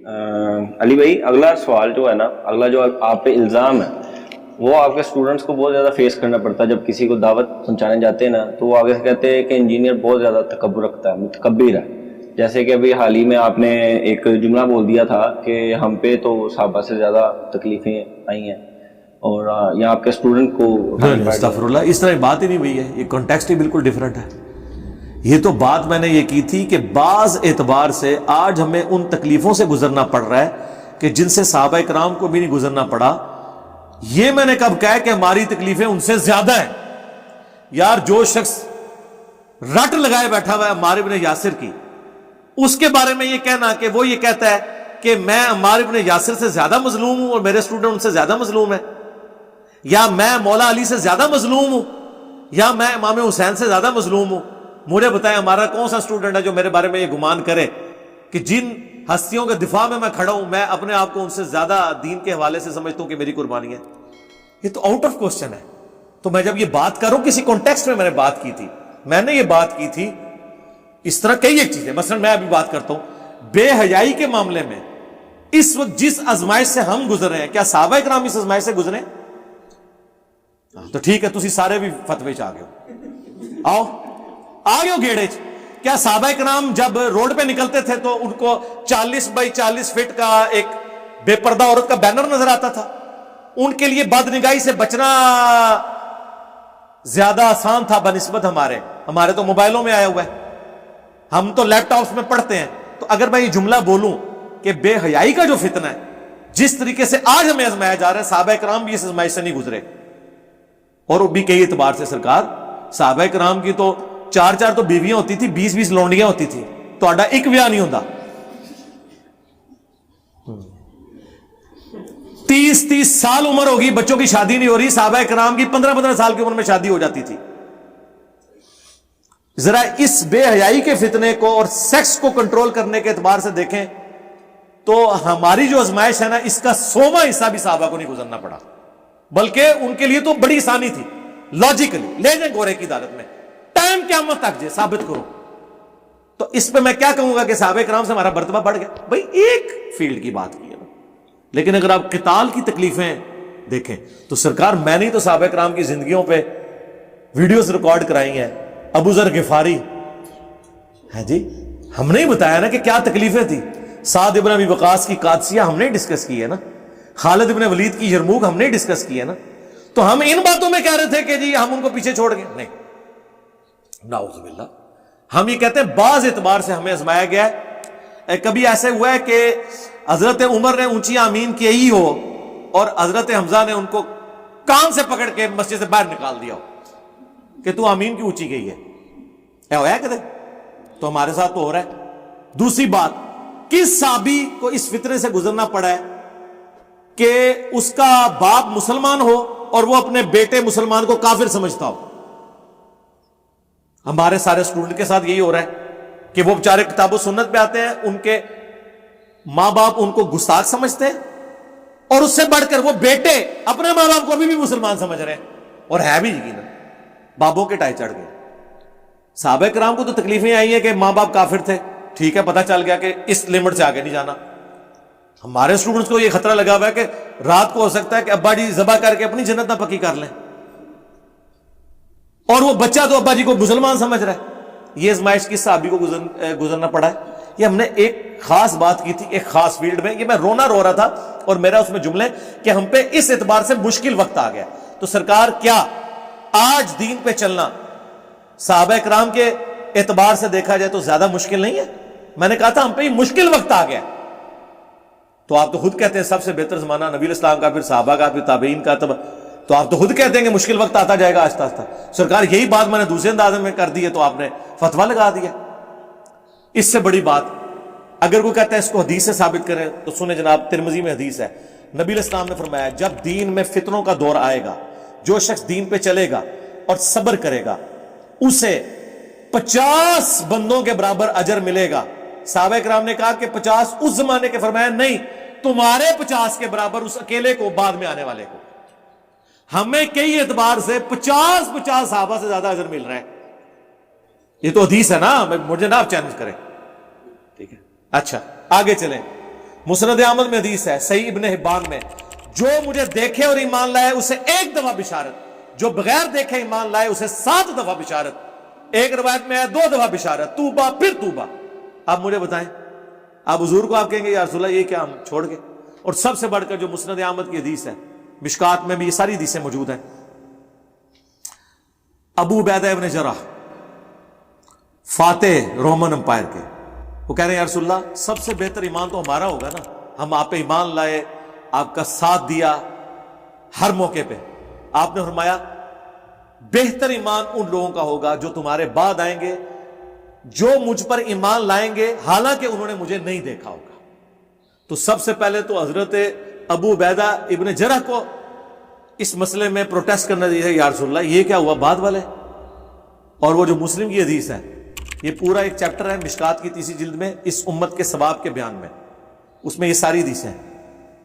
علی بھائی اگلا سوال جو ہے نا، اگلا جو آپ پہ الزام ہے وہ آپ کے اسٹوڈنٹس کو بہت زیادہ فیس کرنا پڑتا ہے. جب کسی کو دعوت پہنچانے جاتے ہیں نا تو وہ آگے سے کہتے ہیں کہ انجینئر بہت زیادہ تکبر رکھتا ہے، متکبر ہے. جیسے کہ ابھی حال ہی میں آپ نے ایک جملہ بول دیا تھا کہ ہم پہ تو صحابہ سے زیادہ تکلیفیں آئی ہیں، اور یہاں آپ کے اسٹوڈنٹ کو استغفر اللہ، اس طرح بات ہی نہیں ہوئی ہے. یہ کانٹیکسٹ ہی بالکل ڈیفرنٹ ہے. یہ تو بات میں نے یہ کی تھی کہ بعض اعتبار سے آج ہمیں ان تکلیفوں سے گزرنا پڑ رہا ہے کہ جن سے صحابہ کرام کو بھی نہیں گزرنا پڑا. یہ میں نے کب کہا کہ ہماری تکلیفیں ان سے زیادہ ہیں. یار جو شخص رٹ لگائے بیٹھا ہوا ہے عمار ابن یاسر کی، اس کے بارے میں یہ کہنا کہ وہ یہ کہتا ہے کہ میں عمار ابن یاسر سے زیادہ مظلوم ہوں اور میرے اسٹوڈنٹ ان سے زیادہ مظلوم ہیں، یا میں مولا علی سے زیادہ مظلوم ہوں، یا میں امام حسین سے زیادہ مظلوم ہوں. مجھے بتائیں ہمارا کون سا اسٹوڈنٹ ہے جو میرے بارے میں یہ گمان کرے کہ جن ہستیوں کے دفاع میں کھڑا ہوں میں اپنے آپ کو ان سے زیادہ دین کے حوالے سے سمجھتا ہوں کہ میری قربانی ہے. یہ تو آؤٹ آف کوسچن ہے. تو میں جب یہ بات کروں کسی کانٹیکسٹ میں نے بات کی تھی، میں نے یہ بات کی تھی اس طرح کئی ایک چیزیں. مثلا میں ابھی بات کرتا ہوں بے حیائی کے معاملے میں. اس وقت جس آزمائش سے ہم گزر رہے ہیں، کیا صحابہ کرام اس آزمائش سے گزرے؟ تو ٹھیک ہے، تسی سارے بھی فتوے چ آ گئے ہو، آؤ آ گئے ہو گیڑے چ. کیا صحابہ کرام جب روڈ پہ نکلتے تھے تو ان کو 40 بائی 40 فٹ کا ایک بے پردہ عورت کا بینر نظر آتا تھا؟ ان کے لیے بد نگاہی سے بچنا زیادہ آسان تھا بنسبت ہمارے تو موبائلوں میں آیا ہوا ہے، ہم تو لیپ ٹاپس میں پڑھتے ہیں. تو اگر میں یہ جملہ بولوں کہ بے حیائی کا جو فتنہ ہے جس طریقے سے آج ہمیں آزمایا جا رہا ہے، صحابہ کرام بھی اس آزمائش سے نہیں گزرے. اور وہ بھی کئی اعتبار سے سرکار، صحابہ کرام کی تو 4 تو بیویاں ہوتی تھی، 20 لونڈیاں ہوتی تھی. تو آڈا ایک بیاہ نہیں ہوتا. 30 سال عمر ہوگی، بچوں کی شادی نہیں ہو رہی. صحابہ کرام کی 15 سال کی عمر میں شادی ہو جاتی تھی. ذرا اس بے حیائی کے فتنے کو اور سیکس کو کنٹرول کرنے کے اعتبار سے دیکھیں تو ہماری جو آزمائش ہے نا، اس کا 100واں حصہ بھی صحابہ کو نہیں گزرنا پڑا، بلکہ ان کے لیے تو بڑی آسانی تھی. لاجیکلی لے جائیں گورے کی عدالت میں، ٹائم قیامت تک جائے ثابت کرو. تو اس پہ میں کیا کہوں گا کہ صحابہ کرام سے ہمارا مرتبہ بڑھ گیا. بھائی ایک فیلڈ کی بات کی ہے نا، لیکن اگر آپ قتال کی تکلیفیں دیکھیں تو سرکار میں نے تو صحابہ کرام کی زندگیوں پہ ویڈیوز ریکارڈ کرائی ہیں. ابو ذر غفاری ہے جی، ہم نے ہی بتایا نا کہ کیا تکلیفیں تھی. سعد ابن ابی وقاص کی قادسیہ ہم نے ڈسکس کی ہے نا. خالد ابن ولید کی یرموک ہم نے ڈسکس کی ہے نا. تو ہم ان باتوں میں کہہ رہے تھے کہ جی ہم ان کو پیچھے چھوڑ گئے؟ نہیں، نعوذ باللہ. ہم یہ کہتے ہیں بعض اعتبار سے ہمیں آزمایا گیا ہے. کبھی ایسے ہوا ہے کہ حضرت عمر نے اونچی آمین کی ہی ہو اور حضرت حمزہ نے ان کو کان سے پکڑ کے مسجد سے باہر نکال دیا ہو کہ تو آمین کی اونچی گئی ہے. ہوا ہے کہتے؟ تو ہمارے ساتھ تو ہو رہا ہے. دوسری بات، کس صحابی کو اس فطرے سے گزرنا پڑا ہے کہ اس کا باپ مسلمان ہو اور وہ اپنے بیٹے مسلمان کو کافر سمجھتا ہو؟ ہمارے سارے اسٹوڈنٹ کے ساتھ یہی ہو رہا ہے کہ وہ بیچارے کتاب و سنت پہ آتے ہیں، ان کے ماں باپ ان کو گستاخ سمجھتے ہیں، اور اس سے بڑھ کر وہ بیٹے اپنے ماں باپ کو ابھی بھی مسلمان سمجھ رہے ہیں. اور ہے بھی یقینا بابوں کے ٹائے چڑھ گئے. صحابہ کرام کو تو تکلیفیں آئی ہیں کہ ماں باپ کافر تھے، ٹھیک ہے، پتہ چل گیا کہ اس لمٹ سے آگے نہیں جانا. ہمارے اسٹوڈنٹس کو یہ خطرہ لگا ہوا ہے کہ رات کو ہو سکتا ہے کہ ابا جی ذبح کر کے اپنی جنت نہ پکی کر لیں، اور وہ بچہ تو ابا جی کو مسلمان سمجھ رہا ہے. یہ آزمائش کس صحابی کو گزرنا پڑا ہے؟ یہ ہم نے ایک خاص بات کی تھی ایک خاص فیلڈ میں. یہ میں رونا رو رہا تھا اور میرا اس میں جملے کہ ہم پہ اس اعتبار سے مشکل وقت آ گیا. تو سرکار کیا آج دین پہ چلنا صحابہ کرام کے اعتبار سے دیکھا جائے تو زیادہ مشکل نہیں ہے؟ میں نے کہا تھا ہم پہ یہ مشکل وقت آ گیا. تو آپ تو خود کہتے ہیں سب سے بہتر زمانہ نبی الاسلام کا، پھر صحابہ کا، پھر تابعین کا. تو آپ تو خود کہتے ہیں کہ مشکل وقت آتا جائے گا آہستہ آہستہ. سرکار یہی بات میں نے دوسرے انداز میں کر دی ہے تو آپ نے فتویٰ لگا دیا. اس سے بڑی بات اگر کوئی کہتا ہے اس کو حدیث سے ثابت کریں تو سنیں جناب، ترمذی میں حدیث ہے، نبی الاسلام نے فرمایا جب دین میں فتنوں کا دور آئے گا، جو شخص دین پہ چلے گا اور صبر کرے گا اسے 50 بندوں کے برابر اجر ملے گا. صحابہ کرام نے کہا کہ 50 اس زمانے کے، فرمایا نہیں، تمہارے 50 کے برابر اس اکیلے کو، بعد میں آنے والے کو. ہمیں کئی اعتبار سے 50 صحابہ سے زیادہ اجر مل رہا ہے. یہ تو حدیث ہے نا، مجھے نہ آپ چیلنج کریں. ٹھیک ہے، اچھا آگے چلیں. मुस्नद अहमद में हदीस है, सही इब्न हिब्बान में, जो मुझे देखे और ईमान लाए उसे 1 दफा बिशारत, जो बगैर देखे ईमान लाए उसे 7 दफा बिशारत, एक रवायत में है 2 दफा बिशारत, तूबा फिर तूबा। आप मुझे बताएं, आप हुजूर को आप कहेंगे या रसूलल्लाह ये क्या हम छोड़ के? और सबसे बढ़कर जो मुस्नद अहमद की हदीस है, मिशकात में भी ये सारी हदीसें मौजूद हैं, अबू उबैदा इब्न जराह फातेह रोमन अंपायर के, वो कह रहे हैं या रसूलल्लाह सबसे बेहतर ईमान तो हमारा होगा ना, हम आप पे ईमान लाए, आपका साथ दिया हर मौके पे। आपने फरमाया बेहतर ईमान उन लोगों का होगा जो तुम्हारे बाद आएंगे, जो मुझ पर ईमान लाएंगे हालांकि उन्होंने मुझे नहीं देखा होगा। तो सबसे पहले तो हजरत अबू उबैदा इब्न जरह को इस मसले में प्रोटेस्ट करना चाहिए, या रसूलल्लाह ये क्या हुआ बाद वाले। और वो जो मुस्लिम की हदीस है, ये पूरा एक चैप्टर है मिशकात की 3री जिल्द में, इस उम्मत के सवाब के बयान में, उसमें ये सारी हदीसें हैं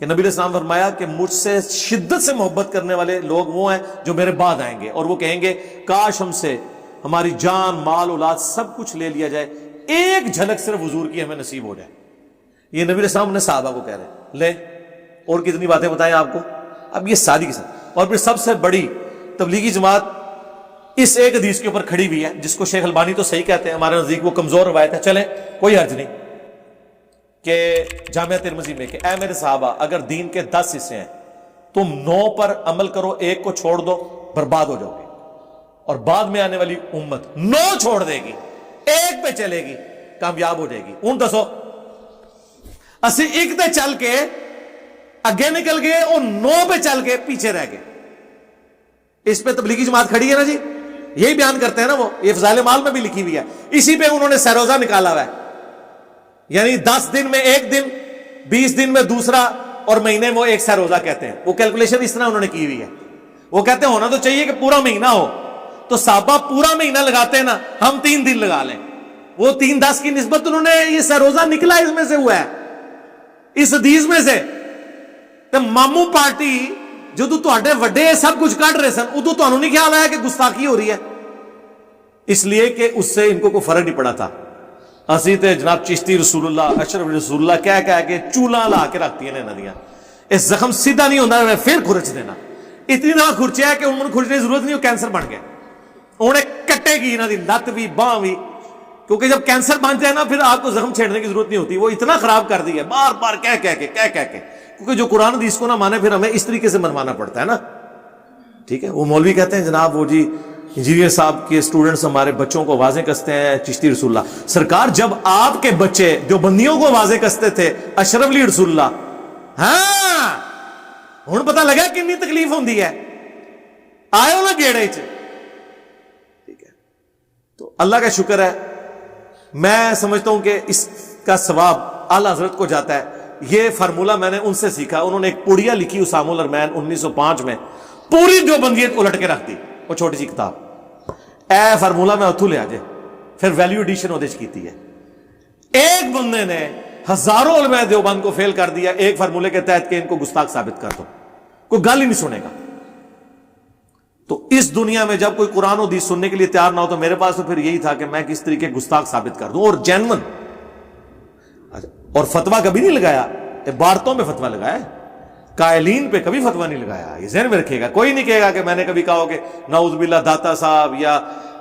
कि नबी अलैहिस्सलाम फरमाया कि मुझसे शिद्दत से मोहब्बत करने वाले लोग वो हैं जो मेरे बाद आएंगे, और वो कहेंगे काश हमसे हमारी जान माल औलाद सब कुछ ले लिया जाए, एक झलक सिर्फ हुजूर की हमें नसीब हो जाए। ये नबी अलैहिस्सलाम ने सहाबा को कह रहे हैं। ले और कितनी बातें बताएं आपको, अब ये सारी की सारी। और फिर सबसे बड़ी तबलीगी जमात इस एक हदीस के ऊपर खड़ी हुई है, जिसको शेख अलबानी तो सही कहते हैं, हमारे नजदीक वो कमजोर रवायत है, चले कोई हर्ज नहीं, कि जामिया तिरमिज़ी में कि ऐ मेरे साहबा अगर दीन के 10 हिस्से हैं, तुम 9 पर अमल करो, एक को छोड़ दो, बर्बाद हो जाओगे। और बाद में आने वाली उम्मत 9 छोड़ देगी, एक पे चलेगी, कामयाब हो जाएगी। उन दसो असी एक पे चल के आगे निकल गए और 9 पे चल के पीछे रह गए। इस पे तबलीगी जमात खड़ी है ना जी, यही बयान करते हैं ना वो, ये फज़ाइल माल में भी लिखी हुई है, इसी पे उन्होंने सरोजा निकाला हुआ है, यानी 10 दिन में एक दिन, 20 दिन में दूसरा, और महीने में वो एक सरोजा कहते हैं। वो कैलकुलेशन इस तरह उन्होंने की हुई है। वो कहते हैं होना तो चाहिए कि पूरा महीना हो, तो साहबा पूरा महीना लगाते हैं ना, हम 3 दिन लगा लें। वो 3-10 की निस्बत उन्होंने, ये सरोजा निकला इसमें से हुआ है, इस हदीस में से। तो मामू पार्टी ਜਦੋਂ ਤੁਹਾਡੇ ਵੱਡੇ सब कुछ ਕੱਢ रहे सन, उदो ਤੁਹਾਨੂੰ नहीं ख्याल आया कि गुस्ताखी हो रही है, इसलिए कि उससे इनको कोई फर्क नहीं पड़ा था। असी तो जनाब चिश्ती रसूलुल्लाह अशरफ रसूलुल्लाह कह कह के चूला ला के रखती है नदियां, इस जख्म सीधा नहीं होता, फिर खुरच देना, इतनी दफा खुरचिया कि उन्होंने खुरचने की जरूरत नहीं, कैंसर बन गया, उन्हें कटेगी इन्हों की लत भी बाह भी, क्योंकि जब कैंसर बन जाए ना फिर आपको जख्म छेड़ने की जरूरत नहीं होती। वो इतना खराब कर दी है बार बार कह कह के, क्योंकि जो कुरान हदीस को ना माने फिर हमें इस तरीके से मनवाना पड़ता है ना। ठीक है, वो मौलवी कहते हैं जनाब वो जी इंजीनियर साहब के स्टूडेंट्स हमारे बच्चों को आवाजें कसते हैं चिश्ती रसूलुल्लाह। सरकार जब आपके बच्चे जो बंदियों को आवाजें कसते थे अशरफ अली रसूलुल्लाह, हाँ हुण पता लगा कितनी तकलीफ होती है, आयो ना गेड़े च। ठीक है, तो अल्लाह का शुक्र है, मैं समझता हूं कि इसका सवाब आला हजरत को जाता है। ये फार्मूला मैंने उनसे सीखा, उन्होंने एक पुड़िया लिखी उसामुल अरमैन 1905 में, पूरी जो बंदियत उलट के रख दी, वो छोटी सी किताब। ए फार्मूला मैं उथू लिया जे, फिर वैल्यू एडिशन ओदे च कीती है। एक बंदे ने हजारों उलमा देवबंद को फेल कर दिया एक फार्मूले के तहत कि इनको गुस्ताख साबित कर दो, कोई गाल ही नहीं सुनेगा। तो इस दुनिया में जब कोई कुरान और हदीस सुनने के लिए तैयार ना हो, तो मेरे पास तो फिर यही था कि मैं किस तरीके गुस्ताख साबित कर दूं, और जेन्युइन। और फतवा कभी नहीं लगाया, इबारतों में फतवा लगाया, कायलीन पे कभी फतवा नहीं लगाया। ये ज़हन में रखिएगा, कोई नहीं कहेगा कि मैंने कभी कहा हो कि नाउज़ुबिल्लाह दाता साहब या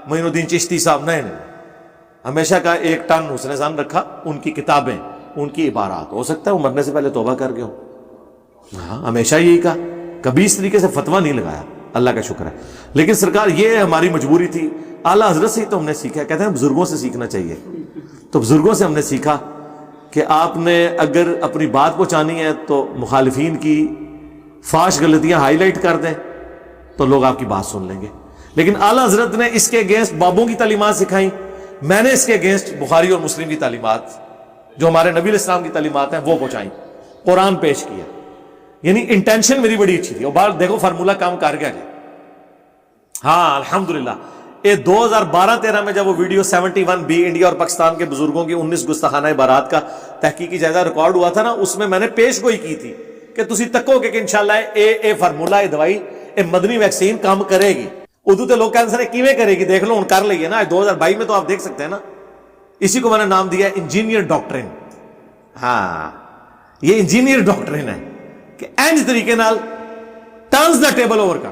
मोइनुद्दीन चिश्ती साहब, नहीं नहीं, हमेशा का एक टन हुस्न ज़न रखा, उनकी किताबें, उनकी इबारात। हो सकता है वो मरने से पहले तौबा कर गए हो, हाँ हमेशा यही कहा, कभी इस तरीके से फतवा नहीं लगाया, अल्लाह का शुक्र है। लेकिन सरकार ये हमारी मजबूरी थी, आला हजरत से ही तो हमने सीखा, कहते हैं बुजुर्गों से सीखना चाहिए। तो बुजुर्गों से हमने सीखा कि आपने अगर अपनी बात पहुंचानी है तो मुखालिफिन की फाश गलतियां हाईलाइट कर दें तो लोग आपकी बात सुन लेंगे। लेकिन आला हजरत ने इसके अगेंस्ट बाबों की तालीमात सिखाई, मैंने इसके अगेंस्ट बुखारी और मुस्लिम की तालीमात, जो हमारे नबी अलैहिस्सलाम की तालीमात हैं, वो पहुंचाई, कुरान पेश किया। यानी इंटेंशन मेरी बड़ी अच्छी थी, और बार देखो फार्मूला काम कर गया जी। हाँ अल्हम्दुलिल्लाह, ये 2012-13 में जब वो वीडियो 71B इंडिया और पाकिस्तान के बुजुर्गों की 19 गुस्ताखाना इबारात का तहकीकी जायजा रिकॉर्ड हुआ था ना, उसमें मैंने पेश गोई की थी कि तुसी तकोगे कि इंशाल्लाह ए फार्मूला, ए दवाई, ए मदनी वैक्सीन काम करेगी। उदू तो लोग कैंसर किवें करेगी, देख लो, कर ली है ना 2022 में, तो आप देख सकते हैं ना। इसी को मैंने नाम दिया इंजीनियर डॉक्ट्रिन। हाँ, یہ انجینئر ڈاکٹرن ہے کہ اینج طریقے نال ٹرنز دا ٹیبل اوور کر